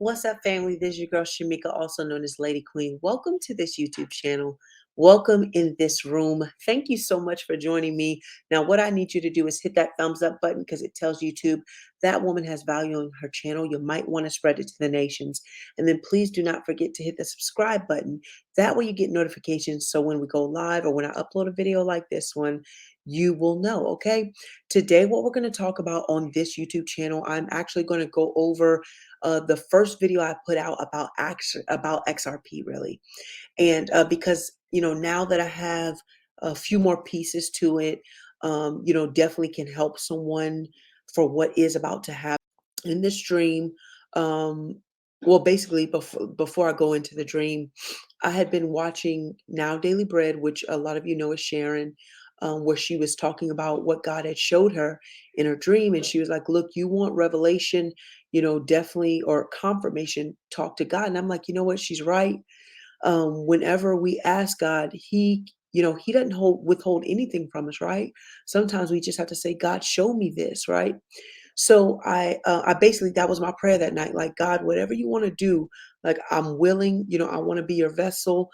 What's up, family? This is your girl Shamika, also known as Lady Queen. Welcome to this YouTube channel. Welcome in this room. Thank you so much for joining me. Now, what I need you to do is hit that thumbs up button because it tells YouTube that woman has value on her channel. You might want to spread it to the nations. And then please do not forget to hit the subscribe button. That way you get notifications. So when we go live or when I upload a video like this one, you will know, okay? Today, what we're going to talk about on this YouTube channel, I'm actually going to go over the first video I put out about XRP really, and because now that I have a few more pieces to it, definitely can help someone for what is about to happen in this dream. Um, well, basically, before I go into the dream, I had been watching Now Daily Bread, which a lot of you know is Sharon, where she was talking about what God had showed her in her dream. And she was like, look, you want revelation, definitely, or confirmation, talk to God. And I'm like, you know what? She's right. Whenever we ask God, he doesn't withhold anything from us, right? Sometimes we just have to say, God, show me this, right? So I basically, that was my prayer that night. Like, God, whatever you want to do, like, I'm willing. I want to be your vessel.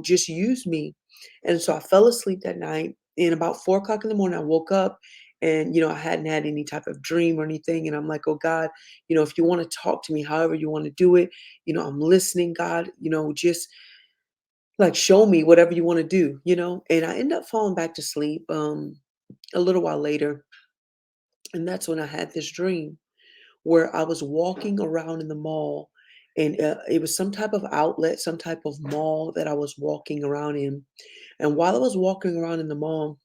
Just use me. And so I fell asleep that night. And about 4 o'clock in the morning, I woke up, and I hadn't had any type of dream or anything. And I'm like, oh God, if you want to talk to me, however you want to do it, I'm listening, God. Just like show me whatever you want to do. And I end up falling back to sleep a little while later, and that's when I had this dream where I was walking around in the mall, and it was some type of outlet, some type of mall that I was walking around in. And while I was walking around in the mall,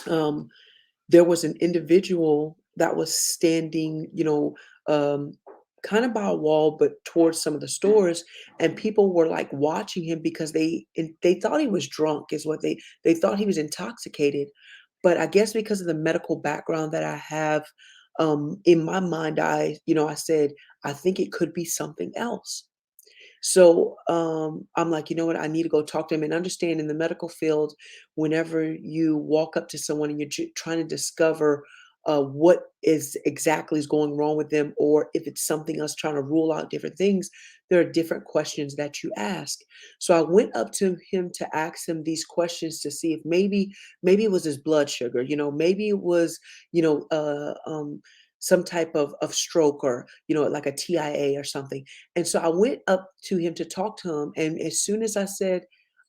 um, there was an individual that was standing, um, kind of by a wall, but towards some of the stores, and people were like watching him because they thought he was drunk, is what they thought he was intoxicated. But I guess because of the medical background that I have, in my mind, I said, I think it could be something else. So I'm like, you know what? I need to go talk to him and understand in the medical field, whenever you walk up to someone and you're trying to discover what is exactly is going wrong with them, or if it's something else, trying to rule out different things, there are different questions that you ask. So I went up to him to ask him these questions to see if maybe it was his blood sugar, maybe it was, you know, uh, um, some type of stroke, or like a TIA or something. And so I went up to him to talk to him, and as soon as I said,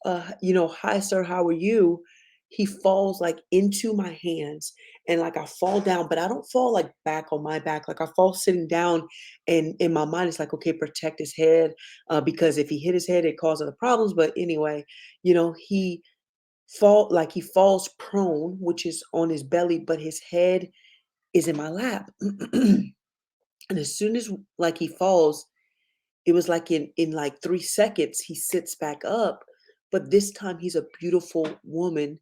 "Hi, sir, how are you?" He falls like into my hands, and like I fall down, but I don't fall like back on my back. Like I fall sitting down, and in my mind, it's like, okay, protect his head, because if he hit his head, it causes other problems. But anyway, he falls prone, which is on his belly, but his head is in my lap. And as soon as like he falls, it was like in like 3 seconds, he sits back up, but this time he's a beautiful woman.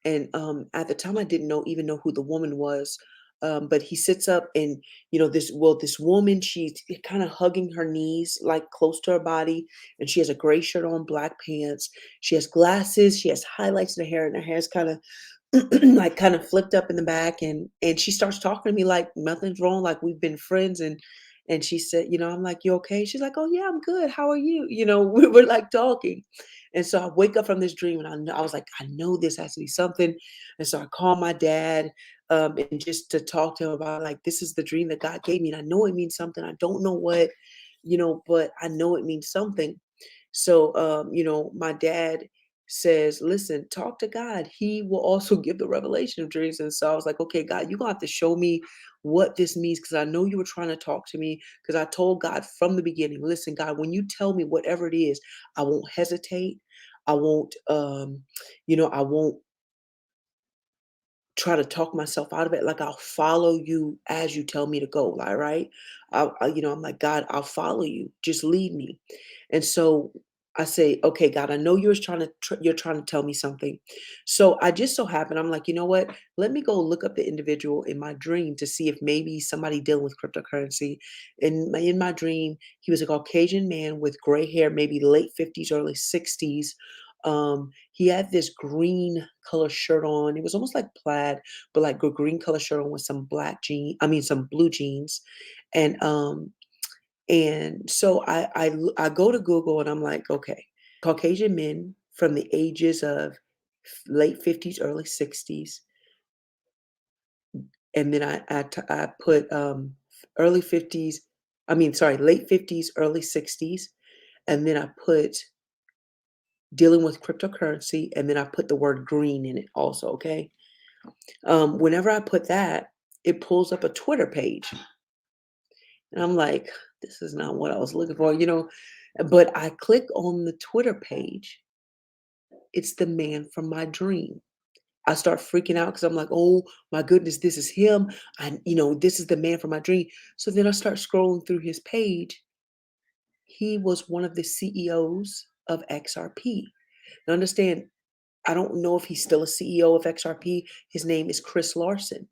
And, at the time, I didn't even know who the woman was, but he sits up, and, this woman, she's kinda hugging her knees, like, close to her body, and she has a gray shirt on, black pants. She has glasses, she has highlights in her hair, and her hair's kinda like, kinda flipped up in the back, and she starts talking to me like nothing's wrong, like we've been friends. And she said, I'm like, "You okay?" She's like, "Oh, yeah, I'm good. How are you?" We were, like, talking. And so I wake up from this dream, and I was like, "I know this has to be something." And so I call my dad, and just to talk to him about, like, "This is the dream that God gave me, and I know it means something. I don't know what, but I know it means something." So, my dad says, listen, talk to God. He will also give the revelation of dreams. And so I was like, okay, God, you're going to have to show me what this means, because I know you were trying to talk to me. Because I told God from the beginning, listen, God, when you tell me whatever it is, I won't hesitate. I won't, I won't try to talk myself out of it. Like, I'll follow you as you tell me to go. Like, right. I'm like, God, I'll follow you. Just lead me. And so I say, okay, God, I know you're trying to tell me something. So I just so happen, I'm like, you know what? Let me go look up the individual in my dream to see if maybe somebody dealing with cryptocurrency. In my dream, he was a Caucasian man with gray hair, maybe late 50s, early 60s. He had this green color shirt on. It was almost like plaid, but like a green color shirt on with some some blue jeans. And And so I go to Google and I'm like, okay, Caucasian men from the ages of late 50s, early 60s, and then I put early 50s, I mean, sorry, late 50s, early 60s, and then I put dealing with cryptocurrency, and then I put the word green in it also. Okay, whenever I put that, it pulls up a Twitter page, and I'm like, this is not what I was looking for, you know. But I click on the Twitter page. It's the man from my dream. I start freaking out because I'm like, oh my goodness, this is him. This is the man from my dream. So then I start scrolling through his page. He was one of the CEOs of XRP. Now understand, I don't know if he's still a CEO of XRP. His name is Chris Larson.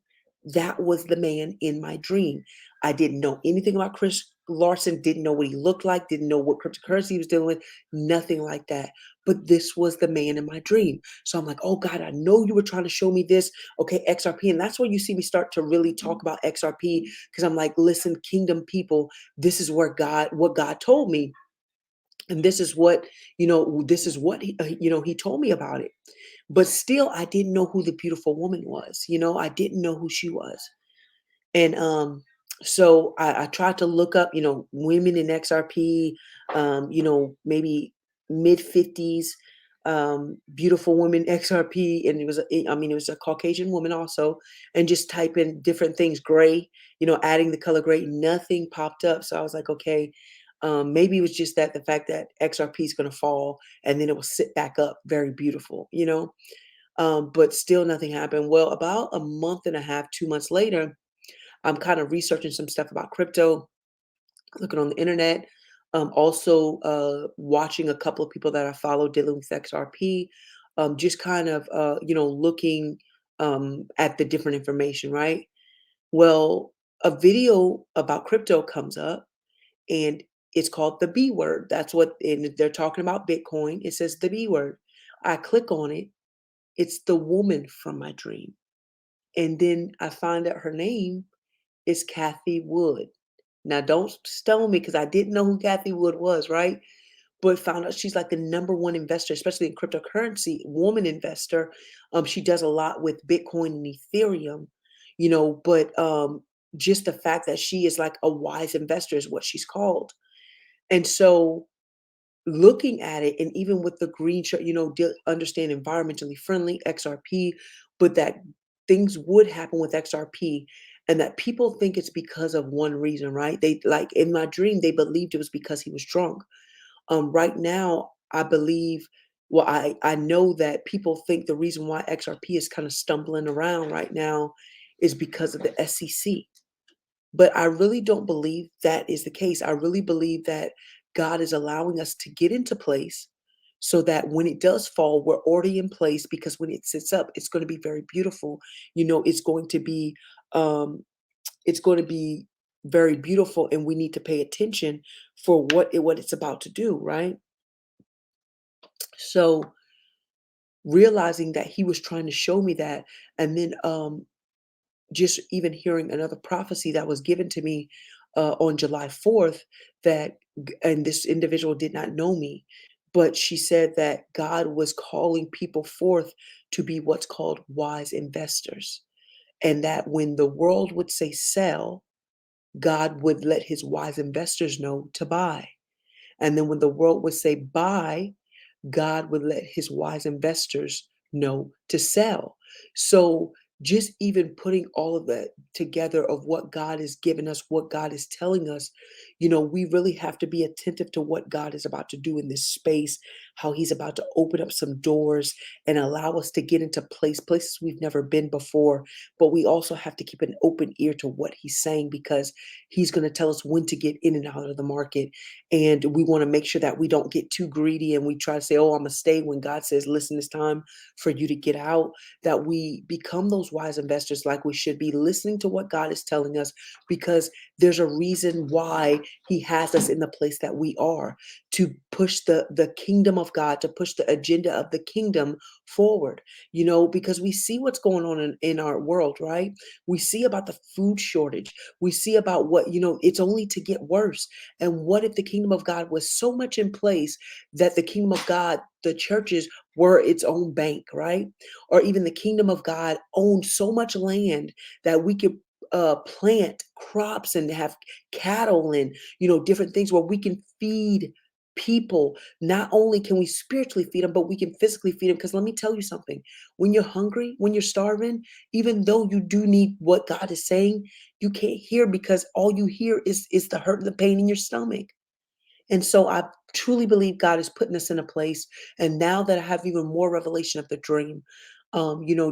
That was the man in my dream. I didn't know anything about Chris Larson, didn't know what he looked like, didn't know what cryptocurrency he was dealing with, nothing like that. But this was the man in my dream. So I'm like, oh God, I know you were trying to show me this. Okay, XRP. And that's where you see me start to really talk about XRP because I'm like, listen, kingdom people, this is what God told me. And this is what he told me about it. But still, I didn't know who the beautiful woman was. I didn't know who she was. And so I tried to look up, women in XRP, maybe mid 50s, beautiful women XRP. And it was a Caucasian woman also, and just type in different things, gray, adding the color gray, nothing popped up. So I was like, okay, maybe it was just that the fact that XRP is going to fall and then it will sit back up very beautiful, but still nothing happened. Well, about a month and a half, 2 months later, I'm kind of researching some stuff about crypto, looking on the internet, also watching a couple of people that I follow dealing with XRP, just kind of, looking at the different information, right? Well, a video about crypto comes up and it's called the B word. And they're talking about Bitcoin. It says the B word. I click on it. It's the woman from my dream. And then I find out her name is Kathy Wood. Now, don't stone me because I didn't know who Kathy Wood was, right? But found out she's like the number one investor, especially in cryptocurrency, woman investor. She does a lot with Bitcoin and Ethereum, but just the fact that she is like a wise investor is what she's called. And so looking at it, and even with the green shirt, understand environmentally friendly XRP, but that things would happen with XRP, and that people think it's because of one reason, right? They like in my dream, they believed it was because he was drunk. Right now, I believe, well, I know that people think the reason why XRP is kind of stumbling around right now is because of the SEC. But I really don't believe that is the case. I really believe that God is allowing us to get into place so that when it does fall, we're already in place because when it sits up, it's going to be very beautiful. It's going to be um it's going to be very beautiful, and we need to pay attention for what it's about to do, right? So realizing that he was trying to show me that, and then just even hearing another prophecy that was given to me on July 4th and this individual did not know me, but she said that God was calling people forth to be what's called wise investors. And that when the world would say sell, God would let his wise investors know to buy. And then when the world would say buy, God would let his wise investors know to sell. So just even putting all of that together of what God has given us, what God is telling us, we really have to be attentive to what God is about to do in this space, how he's about to open up some doors and allow us to get into places we've never been before. But we also have to keep an open ear to what he's saying because he's going to tell us when to get in and out of the market. And we want to make sure that we don't get too greedy and we try to say, oh, I'm going to stay when God says, listen, it's time for you to get out, that we become those those wise investors like we should be, listening to what God is telling us, because there's a reason why He has us in the place that we are, to push the kingdom of God, to push the agenda of the kingdom forward. Because we see what's going on in our world, right? We see about the food shortage. We see about what, it's only to get worse. And what if the kingdom of God was so much in place that the kingdom of God, the churches were its own bank, right? Or even the kingdom of God owned so much land that we could plant crops and have cattle and, different things where we can feed people. Not only can we spiritually feed them, but we can physically feed them. Because let me tell you something, when you're hungry, when you're starving, even though you do need what God is saying, you can't hear, because all you hear is the hurt and the pain in your stomach. And so I truly believe God is putting us in a place. And now that I have even more revelation of the dream,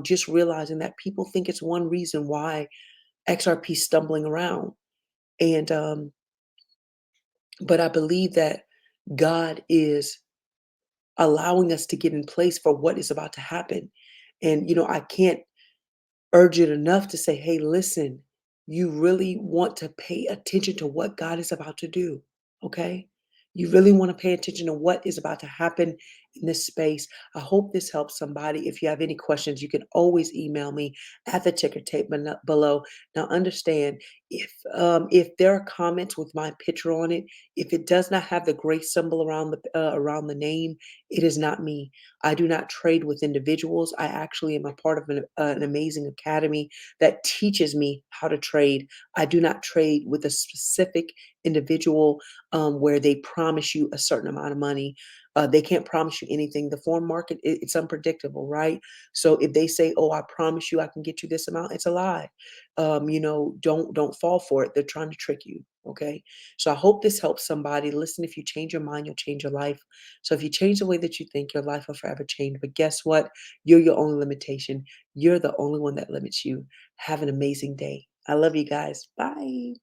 just realizing that people think it's one reason why XRP is stumbling around. And but I believe that God is allowing us to get in place for what is about to happen. And I can't urge it enough to say, hey, listen, you really want to pay attention to what God is about to do. Okay. You really want to pay attention to what is about to happen in this space. I hope this helps somebody. If you have any questions, you can always email me at the ticker tape below. Now, understand, if there are comments with my picture on it, if it does not have the grace symbol around the name, it is not me. I do not trade with individuals. I actually am a part of an amazing academy that teaches me how to trade. I do not trade with a specific individual where they promise you a certain amount of money. They can't promise you anything. The foreign market, it's unpredictable, right? So if they say, "Oh, I promise you, I can get you this amount," it's a lie. Don't fall for it. They're trying to trick you. Okay. So I hope this helps somebody. Listen, if you change your mind, you'll change your life. So if you change the way that you think, your life will forever change. But guess what? You're your only limitation. You're the only one that limits you. Have an amazing day. I love you guys. Bye.